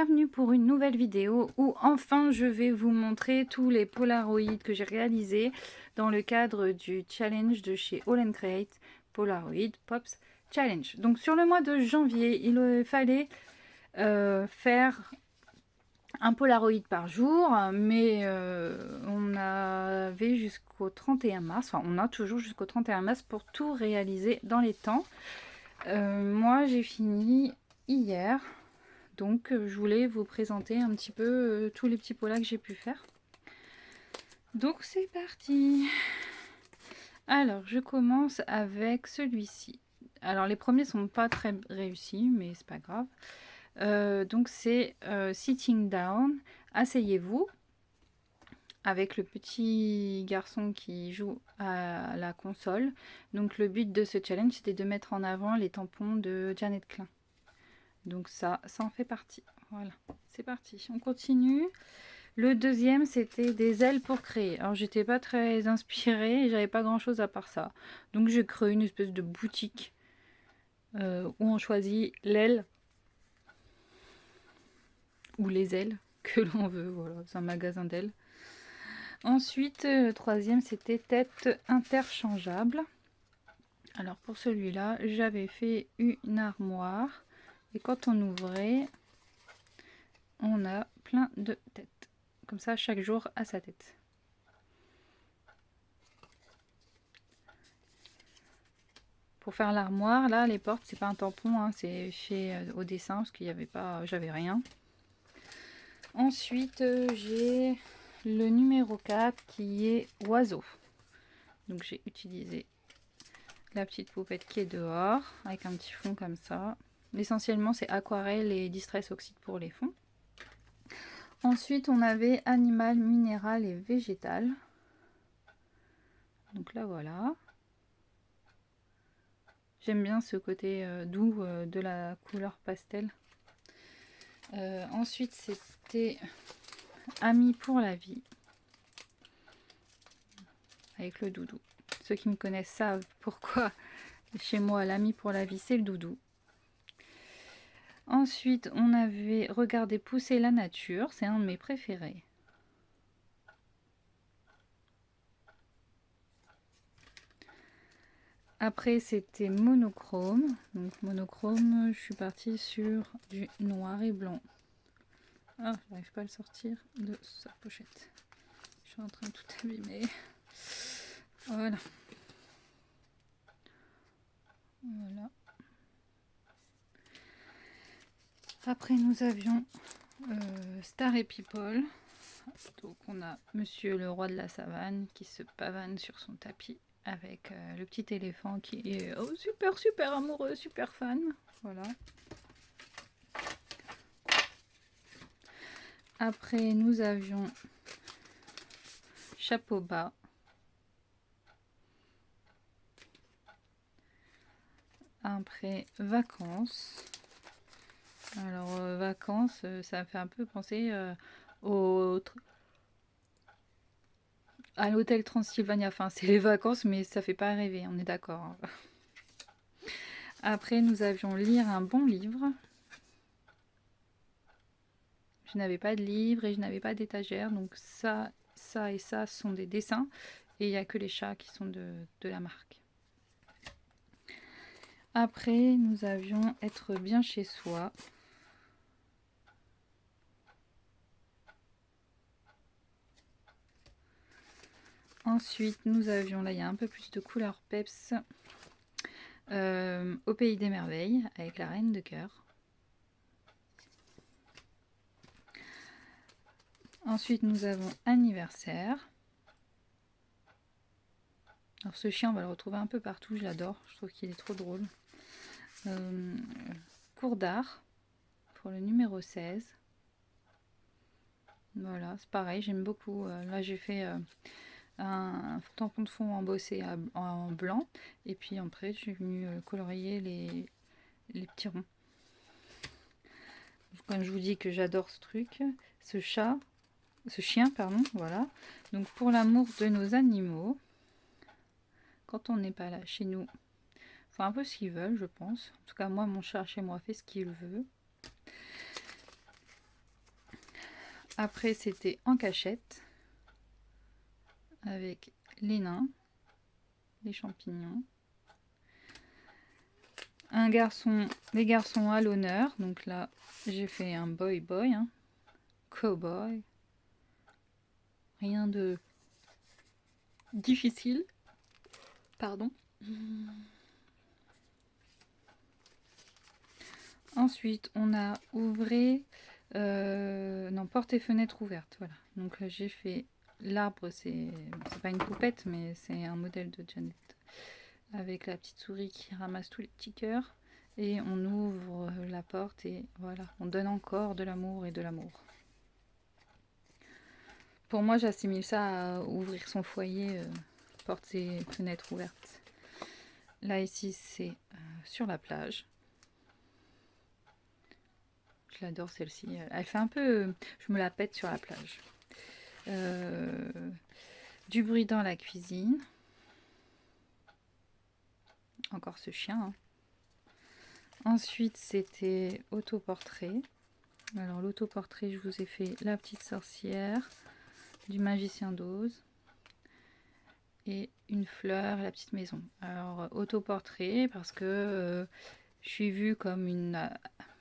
bienvenue pour une nouvelle vidéo où enfin je vais vous montrer tous les Polaroids que j'ai réalisés dans le cadre du challenge de chez All & Create Polaroid Pops Challenge. Donc sur le mois de janvier, il fallait faire un Polaroid par jour, mais on avait jusqu'au 31 mars, enfin on a toujours jusqu'au 31 mars pour tout réaliser dans les temps. Moi j'ai fini hier. Donc je voulais vous présenter un petit peu tous les petits polas que j'ai pu faire. Donc c'est parti. Alors je commence avec celui-ci. Alors les premiers sont pas très réussis, mais c'est pas grave. Donc c'est Sitting Down, asseyez-vous, avec le petit garçon qui joue à la console. Donc le but de ce challenge c'était de mettre en avant les tampons de Janet Klein. Donc ça en fait partie. Voilà, c'est parti, on continue. Le deuxième, c'était des ailes pour créer. Alors, j'étais pas très inspirée et j'avais pas grand chose à part ça. Donc, j'ai créé une espèce de boutique où on choisit l'aile ou les ailes que l'on veut. Voilà, c'est un magasin d'ailes. Ensuite, le troisième, c'était tête interchangeable. Alors, pour celui-là, j'avais fait une armoire. Et quand on ouvrait, on a plein de têtes. Comme ça, chaque jour à sa tête. Pour faire l'armoire, là, les portes, c'est pas un tampon, hein, c'est fait au dessin parce qu'il n'y avait pas, j'avais rien. Ensuite, j'ai le numéro 4 qui est oiseau. Donc, j'ai utilisé la petite poupette qui est dehors avec un petit fond comme ça. Essentiellement, c'est aquarelle et distress oxyde pour les fonds. Ensuite, on avait animal, minéral et végétal. Donc là, voilà. J'aime bien ce côté doux de la couleur pastel. Ensuite, c'était Amis pour la vie. Avec le doudou. Ceux qui me connaissent savent pourquoi chez moi, l'ami pour la vie, c'est le doudou. Ensuite, on avait regardé pousser la nature. C'est un de mes préférés. Après, c'était monochrome. Donc, monochrome, je suis partie sur du noir et blanc. Ah, j'arrive pas à le sortir de sa pochette. Je suis en train de tout abîmer. Voilà. Voilà. Après, nous avions Star et People. Donc, on a Monsieur le roi de la savane qui se pavane sur son tapis avec le petit éléphant qui est super amoureux, super fan. Voilà. Après, nous avions Chapeau bas. Après, vacances. Alors, vacances, ça me fait un peu penser à l'hôtel Transylvania. Enfin, c'est les vacances, mais ça fait pas rêver, on est d'accord. Après, nous avions lire un bon livre. Je n'avais pas de livre et je n'avais pas d'étagère. Donc ça et ça sont des dessins. Et il n'y a que les chats qui sont de la marque. Après, nous avions être bien chez soi. Ensuite, nous avions, là il y a un peu plus de couleur peps, au pays des merveilles, avec la reine de cœur. Ensuite, nous avons anniversaire. Alors ce chien, on va le retrouver un peu partout, je l'adore, je trouve qu'il est trop drôle. Cours d'art, pour le numéro 16. Voilà, c'est pareil, j'aime beaucoup. Là, j'ai fait un tampon de fond embossé en blanc. Et puis après, j'ai venu colorier les petits ronds. Comme je vous dis que j'adore ce truc, ce chien, pardon, voilà. Donc pour l'amour de nos animaux, quand on n'est pas là chez nous, font un peu ce qu'ils veulent, je pense. En tout cas, moi, mon chat chez moi fait ce qu'il veut. Après, c'était en cachette avec les nains, les champignons. Les garçons à l'honneur. Donc là, j'ai fait un boy, hein, cowboy. Rien de difficile. Pardon. Ensuite, on a porte et fenêtre ouverte. Voilà. Donc j'ai fait l'arbre, c'est pas une poupette, mais c'est un modèle de Janet. Avec la petite souris qui ramasse tous les petits cœurs. Et on ouvre la porte et voilà, on donne encore de l'amour et de l'amour. Pour moi, j'assimile ça à ouvrir son foyer, porte et fenêtres ouvertes. Là, ici, c'est sur la plage. Je l'adore celle-ci. Elle fait un peu... je me la pète sur la plage. Du bruit dans la cuisine. Encore ce chien. Hein. Ensuite, c'était autoportrait. Alors, l'autoportrait, je vous ai fait la petite sorcière, du magicien d'Oz et une fleur, la petite maison. Alors, autoportrait, parce que je suis vue comme une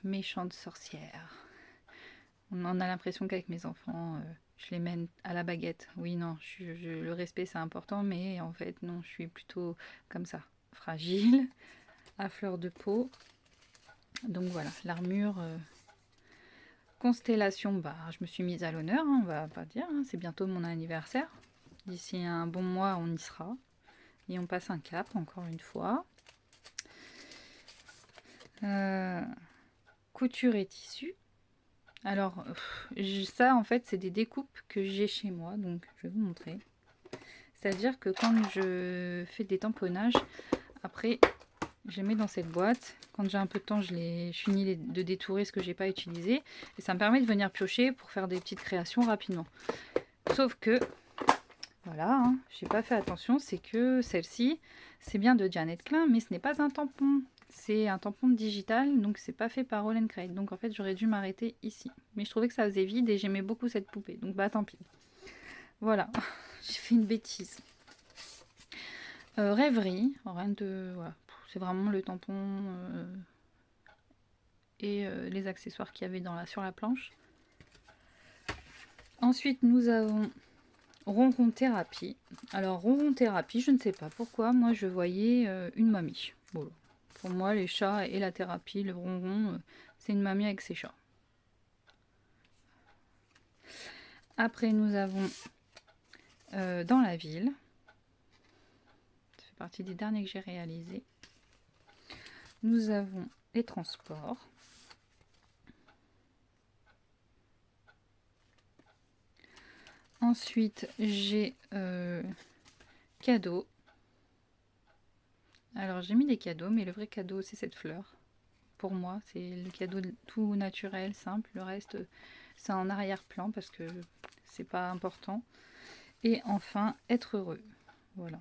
méchante sorcière. On en a l'impression qu'avec mes enfants, je les mène à la baguette. Oui, non, le respect, c'est important, mais en fait, non, je suis plutôt comme ça, fragile, à fleur de peau. Donc voilà, l'armure, constellation, bah, je me suis mise à l'honneur, hein, on va pas dire, hein, c'est bientôt mon anniversaire. D'ici un bon mois, on y sera. Et on passe un cap, encore une fois. Couture et tissu. Alors, ça, en fait, c'est des découpes que j'ai chez moi, donc je vais vous montrer. C'est-à-dire que quand je fais des tamponnages, après, je les mets dans cette boîte. Quand j'ai un peu de temps, je finis de détourer ce que j'ai pas utilisé. Et ça me permet de venir piocher pour faire des petites créations rapidement. Sauf que, voilà, hein, j'ai pas fait attention, c'est que celle-ci, c'est bien de Janet Klein, mais ce n'est pas un tampon. C'est un tampon digital, donc c'est pas fait par All & Create. Donc en fait, j'aurais dû m'arrêter ici. Mais je trouvais que ça faisait vide et j'aimais beaucoup cette poupée. Donc bah tant pis. Voilà, j'ai fait une bêtise. Rêverie, rien de... Voilà. C'est vraiment le tampon et les accessoires qu'il y avait sur la planche. Ensuite, nous avons ronron thérapie. Alors, ronron thérapie, je ne sais pas pourquoi. Moi, je voyais une mamie. Bon, pour moi, les chats et la thérapie, le ronron, c'est une mamie avec ses chats. Après, nous avons dans la ville. Ça fait partie des derniers que j'ai réalisés. Nous avons les transports. Ensuite, j'ai cadeaux. Alors, j'ai mis des cadeaux, mais le vrai cadeau, c'est cette fleur. Pour moi, c'est le cadeau tout naturel, simple. Le reste, c'est en arrière-plan parce que c'est pas important. Et enfin, être heureux. Voilà.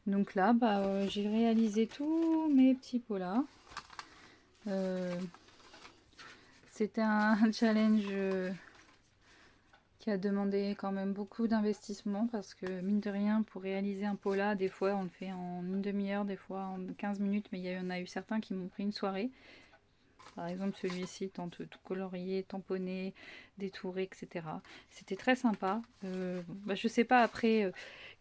Donc là, bah, j'ai réalisé tous mes petits pots là. C'était un challenge qui a demandé quand même beaucoup d'investissement parce que mine de rien, pour réaliser un pot là, des fois on le fait en une demi-heure, des fois en 15 minutes, mais il y en a eu certains qui m'ont pris une soirée. Par exemple, celui-ci, tente tout colorier, tamponner, détourer, etc. C'était très sympa. Bah, je sais pas après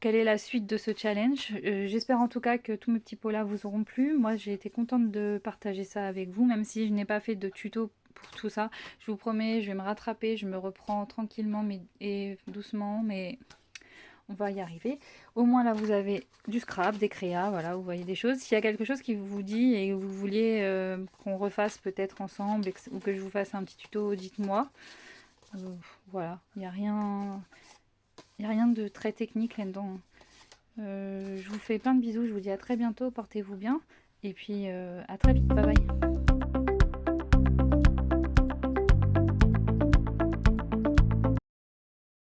quelle est la suite de ce challenge. J'espère en tout cas que tous mes petits pots là vous auront plu. Moi, j'ai été contente de partager ça avec vous, même si je n'ai pas fait de tuto pour tout ça. Je vous promets, je vais me rattraper, je me reprends tranquillement et doucement, mais on va y arriver. Au moins là vous avez du scrap, des créas, voilà, vous voyez des choses. S'il y a quelque chose qui vous dit et que vous vouliez qu'on refasse peut-être ensemble ou que je vous fasse un petit tuto, dites-moi. Voilà, il n'y a rien de très technique là-dedans. Je vous fais plein de bisous, je vous dis à très bientôt, portez-vous bien et puis à très vite, bye bye.